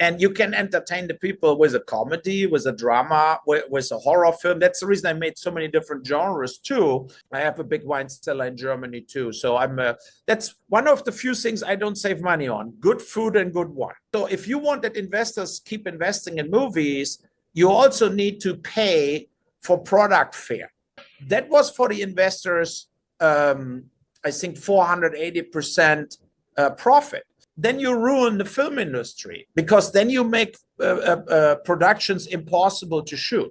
And you can entertain the people with a comedy, with a drama, with a horror film. That's the reason I made so many different genres too. I have a big wine cellar in Germany too. So that's one of the few things I don't save money on: good food and good wine. So if you want that investors keep investing in movies, you also need to pay for product fare. That was for the investors, I think 480% profit. Then you ruin the film industry, because then you make productions impossible to shoot.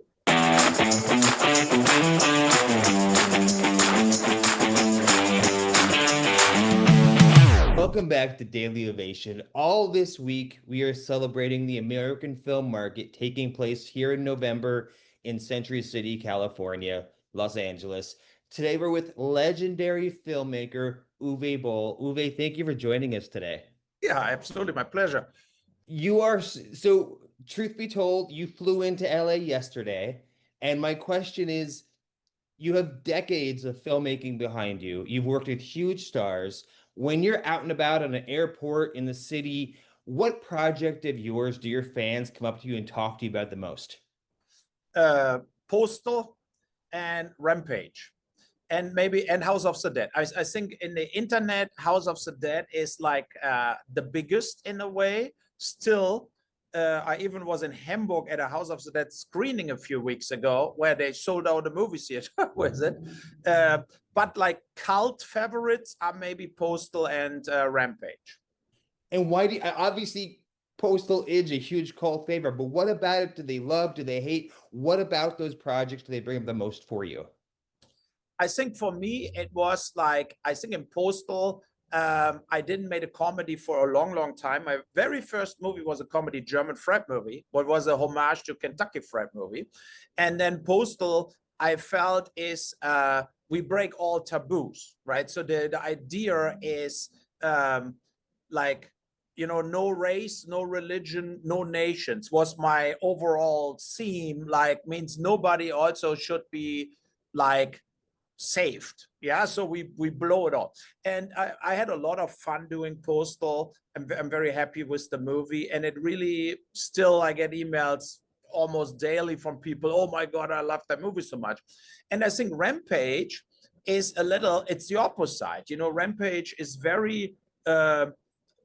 Welcome back to Daily Ovation. All this week, we are celebrating the American film market taking place here in November in Century City, California, Los Angeles. Today, we're with legendary filmmaker Uwe Boll. Uwe, thank you for joining us today. Yeah, absolutely. My pleasure. So, truth be told, you flew into LA yesterday. And my question is, you have decades of filmmaking behind you. You've worked with huge stars. When you're out and about on an airport in the city, what project of yours do your fans come up to you and talk to you about the most? Postal and Rampage. And House of the Dead. I think in the internet, House of the Dead is like the biggest in a way. Still, I even was in Hamburg at a House of the Dead screening a few weeks ago, where they sold out the movie theater with it. But like cult favorites are maybe Postal and Rampage. And why do you, obviously Postal is a huge cult favorite, but what about it do they love? Do they hate? What about those projects do they bring up the most for you? I think for me, it was like, I think in Postal, I didn't make a comedy for a long, long time. My very first movie was a comedy German Fred movie, what was a homage to Kentucky Fred movie. And then Postal, I felt is we break all taboos, right? So the idea is like, no race, no religion, no nations was my overall theme. Like, means nobody also should be like saved. Yeah, so we blow it all. And I had a lot of fun doing Postal. I'm very happy with the movie, and it really, still I get emails almost daily from people, oh my god, I love that movie so much. And I think Rampage is it's the opposite. Rampage is very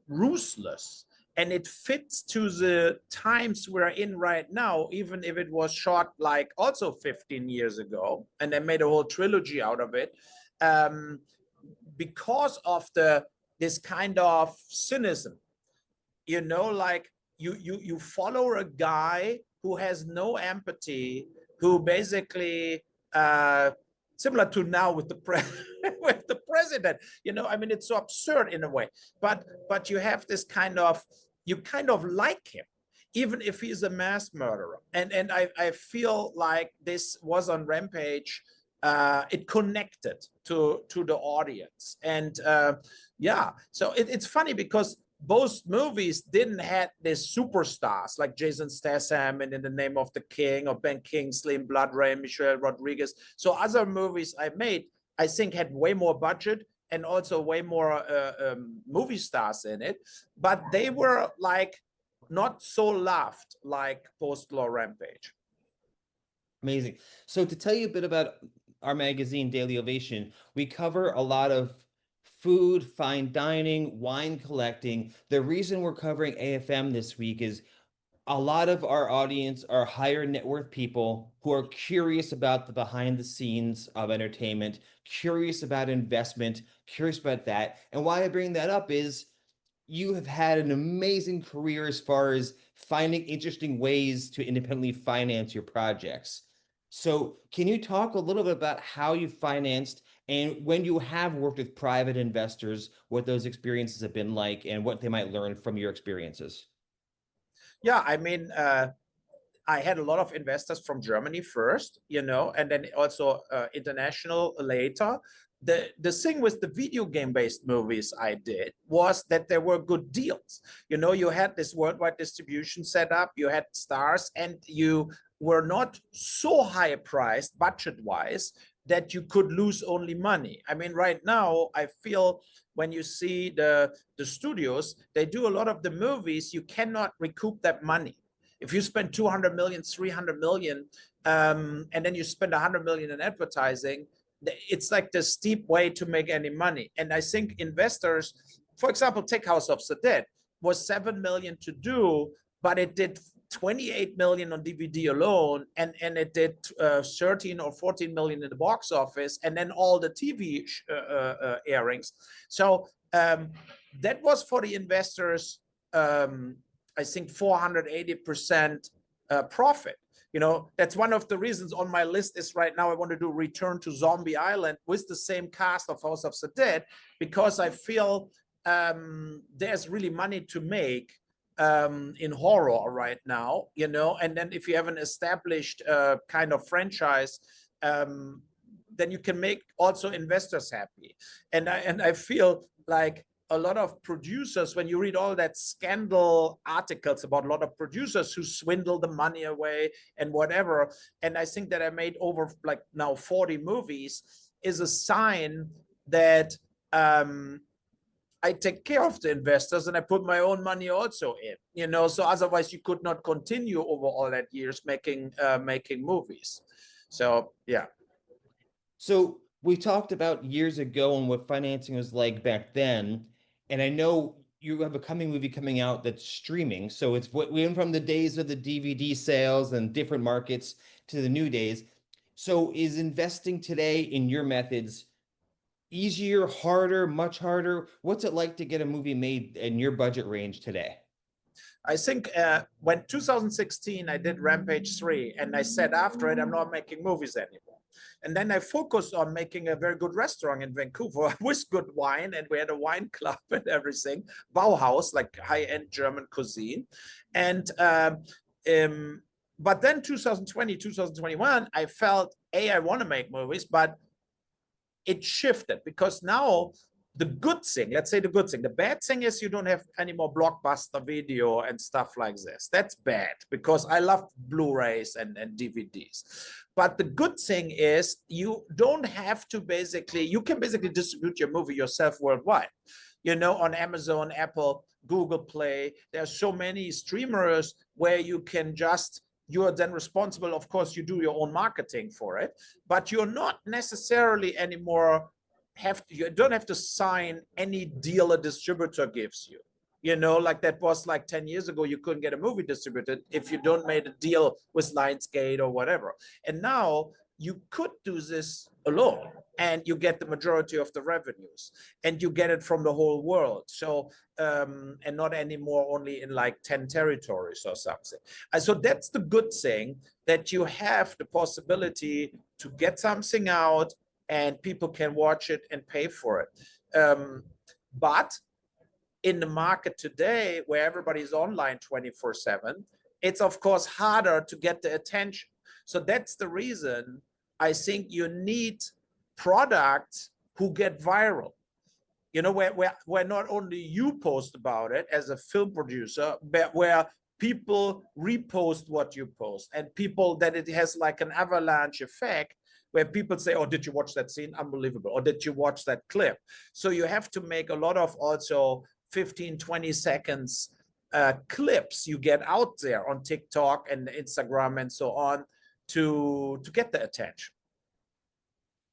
ruthless, and it fits to the times we're in right now, even if it was shot like also 15 years ago, and they made a whole trilogy out of it, because of this kind of cynism. Like you follow a guy who has no empathy, who basically similar to now with the with the president. It's so absurd in a way, but you have this you kind of like him, even if he's a mass murderer. And I feel like this was on Rampage. It connected to the audience. And yeah, so it's funny because both movies didn't have these superstars like Jason Statham and In the Name of the King, or Ben Kingsley in Blood Rain, Michelle Rodriguez. So other movies I made, I think, had way more budget and also way more movie stars in it, but they were like not so loved like Postal or Rampage. Amazing. So to tell you a bit about our magazine, Daily Ovation, we cover a lot of food, fine dining, wine collecting. The reason we're covering AFM this week is a lot of our audience are higher net worth people who are curious about the behind the scenes of entertainment, curious about investment, curious about that. And why I bring that up is you have had an amazing career as far as finding interesting ways to independently finance your projects. So can you talk a little bit about how you financed, and when you have worked with private investors, what those experiences have been like and what they might learn from your experiences? Yeah, I had a lot of investors from Germany first, and then also international later. The thing with the video game based movies I did was that there were good deals. You had this worldwide distribution set up, you had stars, and you were not so high priced budget wise that you could lose only money. I mean, right now, I feel when you see the studios, they do a lot of the movies, you cannot recoup that money. If you spend 200 million, 300 million, and then you spend 100 million in advertising, it's like the steep way to make any money. And I think investors, for example, take House of the Dead, was 7 million to do, but it did 28 million on DVD alone, and it did 13 or 14 million in the box office, and then all the TV airings. So that was for the investors, I think 480% profit. You know, that's one of the reasons on my list is right now I want to do Return to Zombie Island with the same cast of House of the Dead, because I feel there's really money to make in horror right now, you know. And then if you have an established kind of franchise, then you can make also investors happy. And I feel like a lot of producers, when you read all that scandal articles about a lot of producers who swindle the money away and whatever, and I think that I made over like now 40 movies, is a sign that I take care of the investors and I put my own money also in, you know. So otherwise you could not continue over all that years making movies. So yeah. So we talked about years ago and what financing was like back then, and I know you have a coming movie coming out that's streaming. So it's what we went from the days of the DVD sales and different markets to the new days. So is investing today in your methods easier, harder, much harder? What's it like to get a movie made in your budget range today? I think when 2016, I did Rampage 3, and I said after it, I'm not making movies anymore. And then I focused on making a very good restaurant in Vancouver with good wine, and we had a wine club and everything, Bauhaus, like high-end German cuisine. And but then 2020, 2021, I felt, I want to make movies, but it shifted, because now the good thing, let's say the good thing, the bad thing is you don't have any more blockbuster video and stuff like this. That's bad, because I love Blu-rays and DVDs. But the good thing is you don't have to you can basically distribute your movie yourself worldwide. You know, on Amazon, Apple, Google Play, there's so many streamers where you can just, you are then responsible, of course, you do your own marketing for it, but you're not necessarily anymore you don't have to sign any deal a distributor gives you. You know, like that was like 10 years ago, you couldn't get a movie distributed if you don't made a deal with Lionsgate or whatever. And now you could do this alone and you get the majority of the revenues and you get it from the whole world. So, and not anymore only in like 10 territories or something. And so that's the good thing, that you have the possibility to get something out and people can watch it and pay for it. But in the market today, where everybody's online 24/7, it's of course harder to get the attention. So that's the reason I think you need products who get viral. You know, where not only you post about it as a film producer, but where people repost what you post, and people that it has like an avalanche effect, where people say, oh, did you watch that scene? Unbelievable. Or did you watch that clip? So you have to make a lot of also 15, 20 seconds clips you get out there on TikTok and Instagram and so on to get the attention.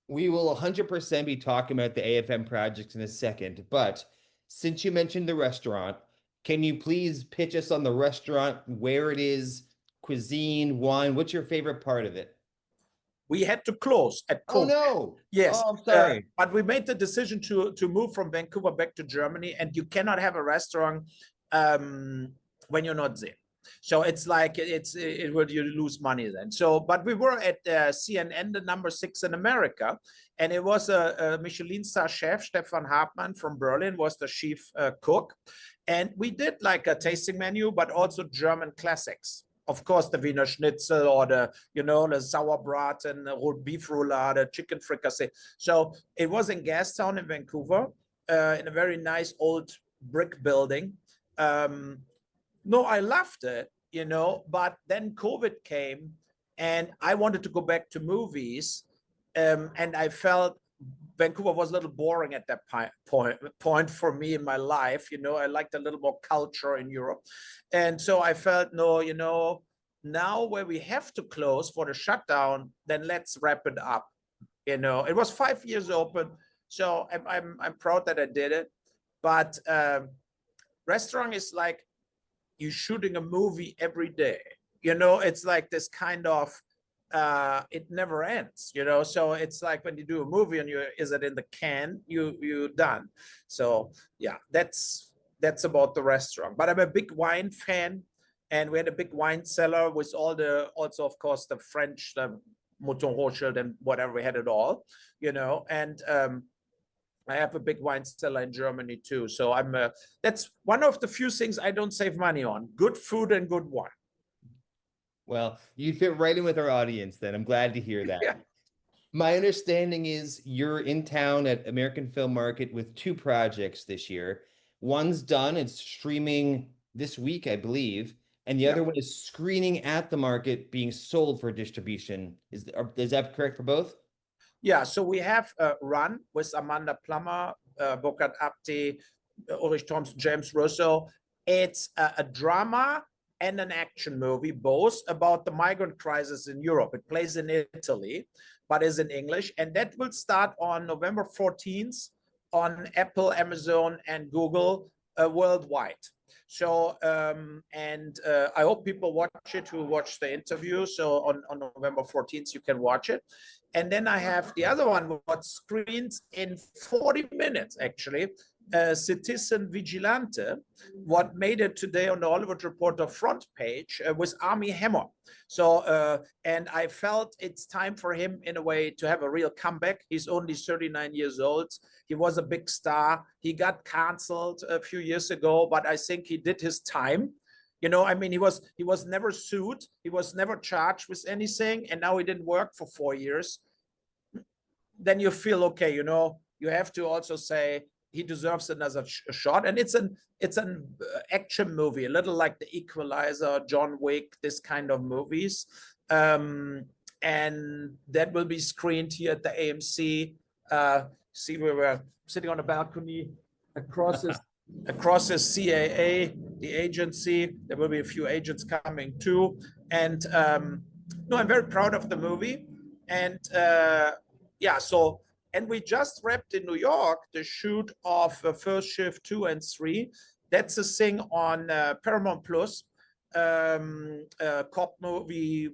We will 100% be talking about the AFM projects in a second, but since you mentioned the restaurant, can you please pitch us on the restaurant, where it is, cuisine, wine? What's your favorite part of it? We had to close at COVID. Oh no! Yes, oh, I'm sorry. But we made the decision to move from Vancouver back to Germany, and you cannot have a restaurant when you're not there. So it's like it would, you lose money then. So, but we were at CNN, the number 6 in America, and it was a Michelin star chef, Stefan Hartmann from Berlin, was the chief cook, and we did like a tasting menu, but also German classics. Of course, the Wiener Schnitzel, or the, you know, the Sauerbraten, the roast beef roulade, the chicken fricassee. So it was in Gastown in Vancouver, in a very nice old brick building. No, I loved it, you know, but then COVID came and I wanted to go back to movies. And I felt Vancouver was a little boring at that point for me in my life. You know, I liked a little more culture in Europe. And so I felt, no, you know, now where we have to close for the shutdown, then let's wrap it up. You know, it was 5 years open. So I'm proud that I did it. But restaurant is like you shooting a movie every day. You know, it's like this kind of it never ends, you know. So it's like when you do a movie and is it in the can, you done. So yeah, that's about the restaurant. But I'm a big wine fan, and we had a big wine cellar with all the, also of course the French, the Mouton Rothschild and whatever, we had it all, you know. And I have a big wine cellar in Germany too. So that's one of the few things I don't save money on: good food and good wine. Well, you fit right in with our audience then. I'm glad to hear that. Yeah. My understanding is you're in town at American Film Market with 2 projects this year. One's done, it's streaming this week, I believe, and the other one is screening at the market, being sold for distribution. Is that correct for both? Yeah, so we have Run with Amanda Plummer, Bokat Apte, Ulrich Thompson, James Russo. It's a drama and an action movie, both about the migrant crisis in Europe. It plays in Italy, but is in English. And that will start on November 14th on Apple, Amazon, and Google worldwide. So, I hope people watch it who watch the interview. So on November 14th, you can watch it. And then I have the other one, what screens in 40 minutes, actually, Citizen Vigilante, what made it today on the Hollywood Reporter front page was Armie Hammer. So, and I felt it's time for him in a way to have a real comeback. He's only 39 years old. He was a big star. He got canceled a few years ago, but I think he did his time. You know, I mean, he was never sued. He was never charged with anything. And now he didn't work for 4 years. Then you feel, okay, you know, you have to also say he deserves another shot. And it's an action movie, a little like The Equalizer, John Wick, this kind of movies. And that will be screened here at the AMC. See, we were sitting on a balcony across this across the CAA, the agency. There will be a few agents coming too. And no, I'm very proud of the movie. And yeah, so, and we just wrapped in New York the shoot of First Shift 2 and 3. That's a thing on Paramount Plus, cop movie,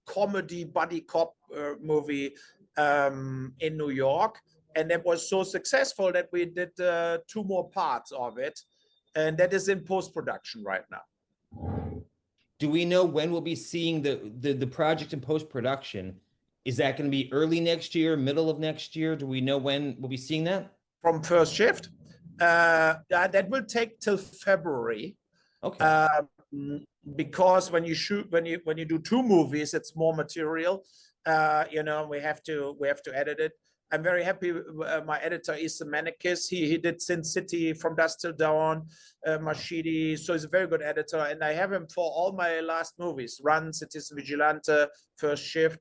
comedy, buddy cop movie in New York. And it was so successful that we did 2 more parts of it. And that is in post-production right now. Do we know when we'll be seeing the project in post-production? Is that going to be early next year, middle of next year? Do we know when we'll be seeing that? From First Shift? That will take till February. Okay. Because when you shoot, when you do 2 movies, it's more material. You know, we have to edit it. I'm very happy. My editor is Manikis. He did Sin City, From Dusk Till Dawn, Mashidi. So he's a very good editor, and I have him for all my last movies: Run, Citizen Vigilante, First Shift.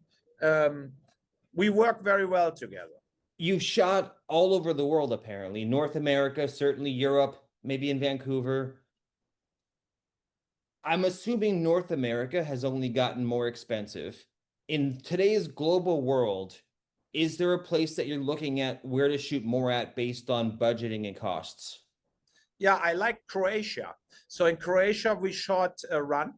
We work very well together. You've shot all over the world, apparently. North America, certainly Europe, maybe in Vancouver. I'm assuming North America has only gotten more expensive. In today's global world, is there a place that you're looking at where to shoot more at based on budgeting and costs? Yeah, I like Croatia. So in Croatia, we shot a Run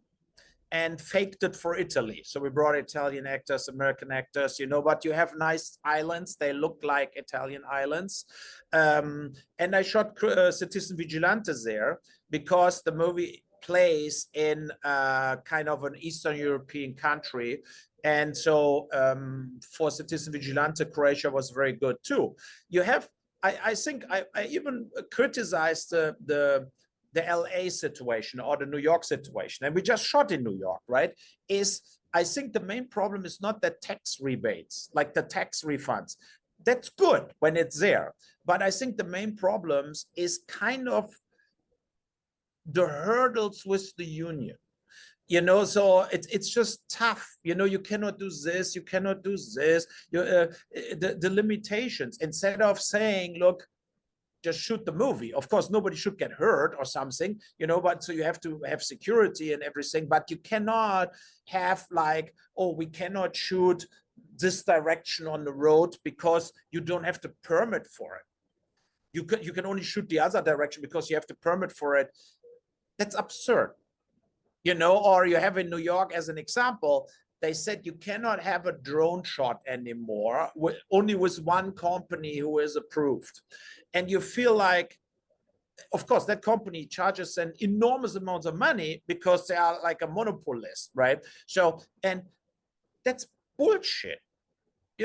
and faked it for Italy. So we brought Italian actors, American actors, you know, but you have nice islands. They look like Italian islands. And I shot Citizen Vigilante there because the movie plays in kind of an Eastern European country. And so for Citizen Vigilante, Croatia was very good too. You have, I think I even criticized the LA situation or the New York situation, and we just shot in New York, right? I think the main problem is not the tax rebates, like the tax refunds. That's good when it's there. But I think the main problems is kind of the hurdles with the union. So it's just tough. You cannot do this, you cannot do this. The limitations, instead of saying, look, just shoot the movie. Of course, nobody should get hurt or something, but so you have to have security and everything, but you cannot have like, oh, we cannot shoot this direction on the road because you don't have the permit for it. You can only shoot the other direction because you have the permit for it. That's absurd. Or you have in New York, as an example, they said you cannot have a drone shot anymore, only with one company who is approved. And you feel like, of course, that company charges an enormous amount of money because they are like a monopolist, right? So, and that's bullshit.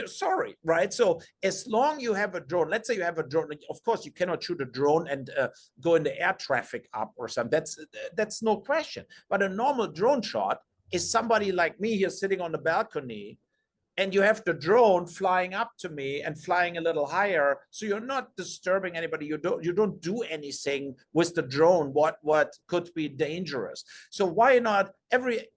Sorry, right? So as long you have a drone, let's say you have a drone, of course you cannot shoot a drone and go in the air traffic up or something. That's no question. But a normal drone shot is somebody like me here sitting on the balcony, and you have the drone flying up to me and flying a little higher, so you're not disturbing anybody. You don't do anything with the drone what could be dangerous. So why not? Every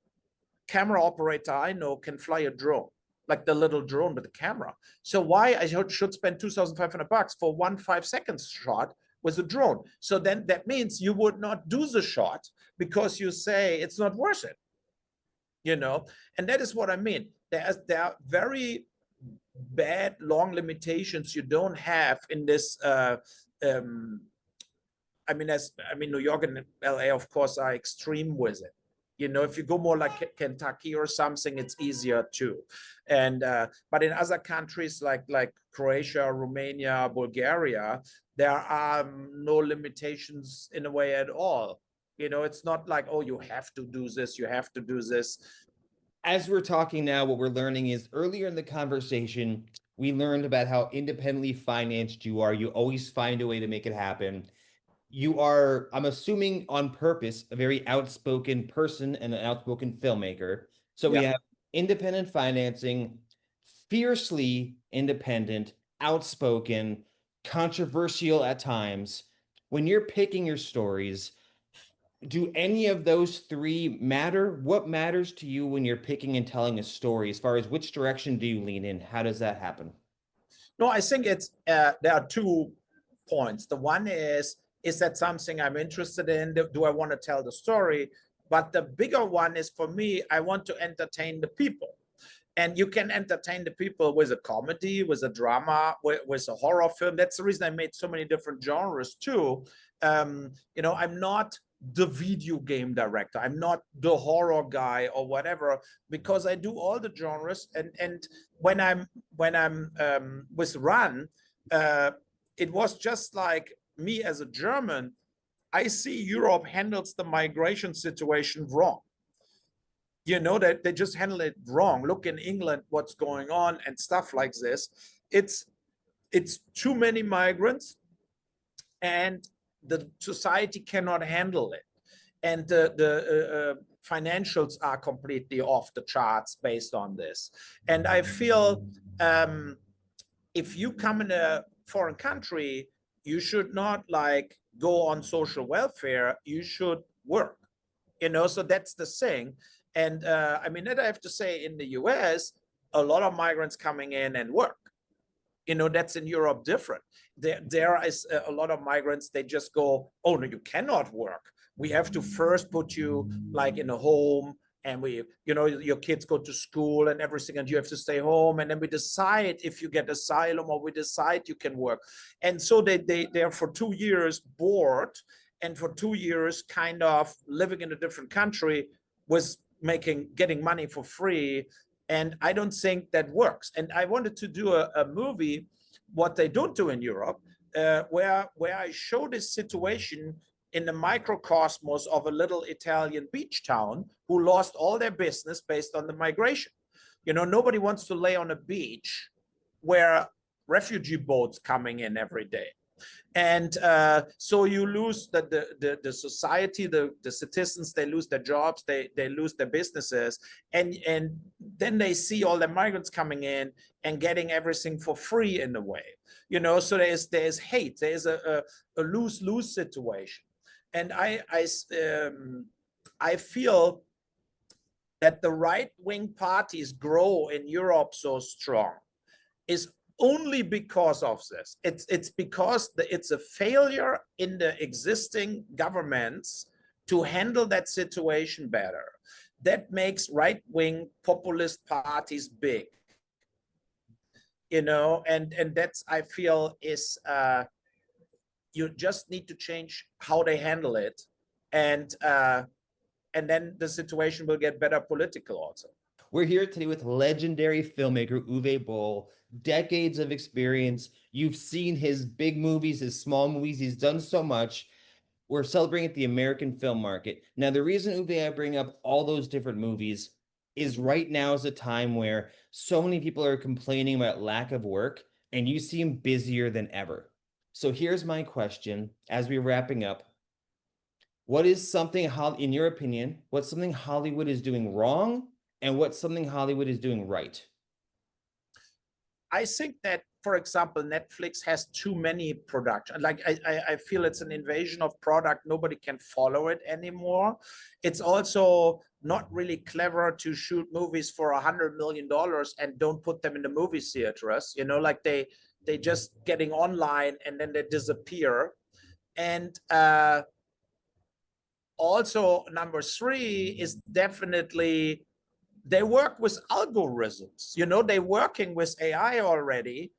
camera operator I know can fly a drone, like the little drone with the camera. So why I should spend $2,500 for 1 5-second shot with a drone? So then that means you would not do the shot because you say it's not worth it, and that is what I mean. There are very bad long limitations you don't have in this. New York and LA, of course, are extreme with it. If you go more like Kentucky or something, it's easier too. And but in other countries like Croatia, Romania, Bulgaria, there are no limitations in a way at all. It's not like, oh, you have to do this, you have to do this. As we're talking now, what we're learning is earlier in the conversation, we learned about how independently financed you are. You always find a way to make it happen. You are, I'm assuming on purpose, a very outspoken person and an outspoken filmmaker. So we have independent financing, fiercely independent, outspoken, controversial at times. When you're picking your stories, do any of those three matter? What matters to you when you're picking and telling a story? As far as which direction do you lean in? How does that happen? No, I think it's there are 2 points. The one is that something I'm interested in? Do I want to tell the story? But the bigger one is, for me, I want to entertain the people. And you can entertain the people with a comedy, with a drama, with a horror film. That's the reason I made so many different genres too. I'm not the video game director. I'm not the horror guy or whatever, because I do all the genres. And when I'm with Run, it was just like me as a German. I see Europe handles the migration situation wrong. That they just handle it wrong. Look in England, what's going on and stuff like this. It's too many migrants, and the society cannot handle it, and the financials are completely off the charts based on this. And I feel if you come in a foreign country, you should not like go on social welfare. You should work. So that's the thing. And that I have to say, in the US, a lot of migrants coming in and work. That's in Europe different. There is a lot of migrants, they just go, oh, no, you cannot work. We have to first put you like in a home, and your kids go to school and everything, and you have to stay home. And then we decide if you get asylum, or we decide you can work. And so they're for 2 years bored, and for 2 years kind of living in a different country with getting money for free. And I don't think that works. And I wanted to do a movie, what they don't do in Europe, where I show this situation in the microcosmos of a little Italian beach town who lost all their business based on the migration. Nobody wants to lay on a beach where refugee boats coming in every day. And so you lose the society, the citizens, they lose their jobs, they lose their businesses, and then they see all the migrants coming in and getting everything for free in a way, so there's hate, there's a lose-lose situation. And I feel that the right-wing parties grow in Europe so strong is only because of this. It's because it's a failure in the existing governments to handle that situation better. That makes right-wing populist parties big, and that's, I feel, is you just need to change how they handle it, and then the situation will get better political also. We're here today with legendary filmmaker Uwe Boll, decades of experience. You've seen his big movies, his small movies. He's done so much. We're celebrating the American film market. Now, the reason, Uwe, I bring up all those different movies is right now is a time where so many people are complaining about lack of work, and you seem busier than ever. So here's my question as we're wrapping up. What is something, in your opinion, what's something Hollywood is doing wrong, and what's something Hollywood is doing right? I think that, for example, Netflix has too many productions. Like, I feel it's an invasion of product. Nobody can follow it anymore. It's also not really clever to shoot movies for $100 million and don't put them in the movie theaters. Like they just getting online and then they disappear. And also, number three is definitely they work with algorithms. They're working with AI already,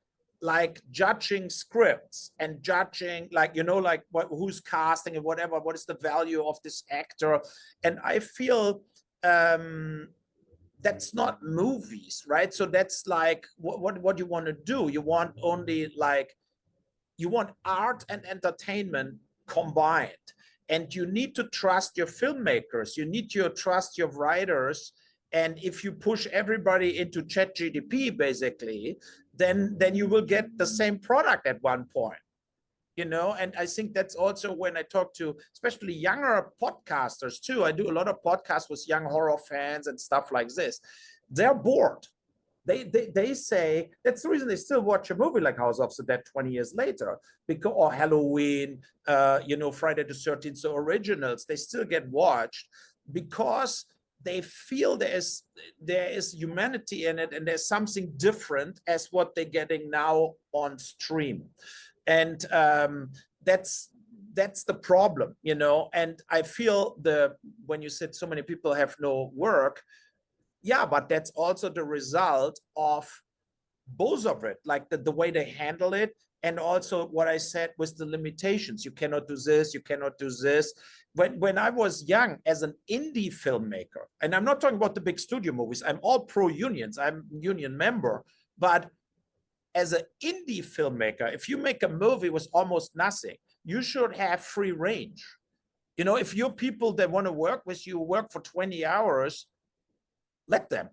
like judging scripts and judging, like, who's casting and whatever, what is the value of this actor. And I feel that's not movies, right? So that's like what you want to do. You want art and entertainment combined. And you need to trust your filmmakers. You need to trust your writers. And if you push everybody into ChatGPT, basically, then you will get the same product at one point. And I think that's also when I talk to especially younger podcasters too. I do a lot of podcasts with young horror fans and stuff like this. They're bored. They say that's the reason they still watch a movie like House of the Dead 20 years later, or Halloween, Friday the 13th, so originals, they still get watched because they feel there is humanity in it, and there's something different as what they're getting now on stream. And that's the problem, and I feel when you said so many people have no work, yeah, but that's also the result of both of it, like the way they handle it, and also what I said with the limitations. You cannot do this, you cannot do this. When I was young as an indie filmmaker, and I'm not talking about the big studio movies, I'm all pro unions, I'm a union member, but as an indie filmmaker, if you make a movie with almost nothing, you should have free range. If your people that want to work with you work for 20 hours, let them.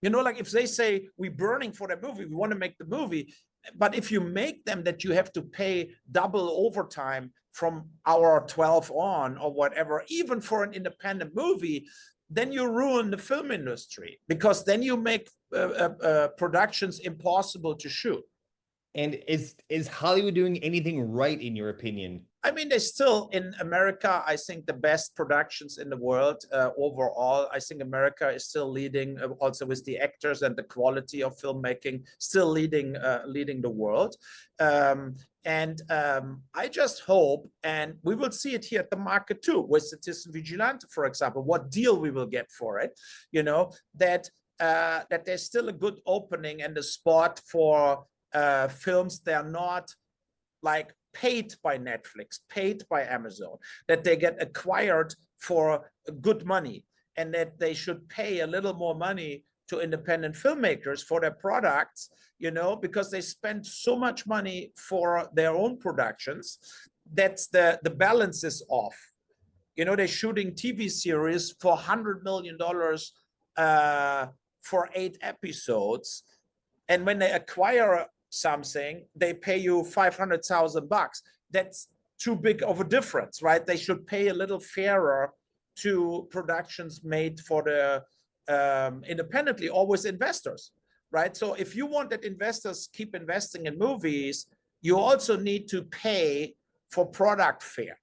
Like if they say we're burning for the movie, we want to make the movie, but if you make them that you have to pay double overtime from hour 12 on or whatever, even for an independent movie, then you ruin the film industry, because then you make productions impossible to shoot. And is Hollywood doing anything right, in your opinion? I mean, there's still, in America, I think the best productions in the world overall. I think America is still leading, also with the actors and the quality of filmmaking, still leading the world. I just hope, and we will see it here at the market too, with Citizen Vigilante, for example, what deal we will get for it, that there's still a good opening and a spot for films that are not like paid by Netflix, paid by Amazon, that they get acquired for good money, and that they should pay a little more money to independent filmmakers for their products, because they spend so much money for their own productions. That's the balance is off. They're shooting TV series for $100 million for 8 episodes. And when they acquire something, they pay you $500,000. That's too big of a difference, right? They should pay a little fairer to productions made for the independently, or with investors, right? So if you want that investors keep investing in movies, you also need to pay for product fare.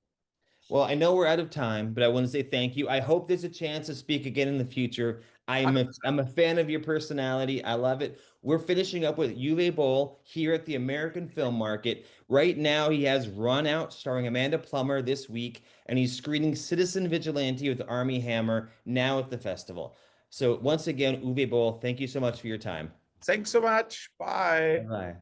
Well, I know we're out of time, but I want to say thank you. I hope there's a chance to speak again in the future. I'm a fan of your personality. I love it. We're finishing up with Uwe Boll here at the American Film Market. Right now, he has Run Out starring Amanda Plummer this week, and he's screening Citizen Vigilante with Armie Hammer now at the festival. So once again, Uwe Boll, thank you so much for your time. Thanks so much. Bye. Bye.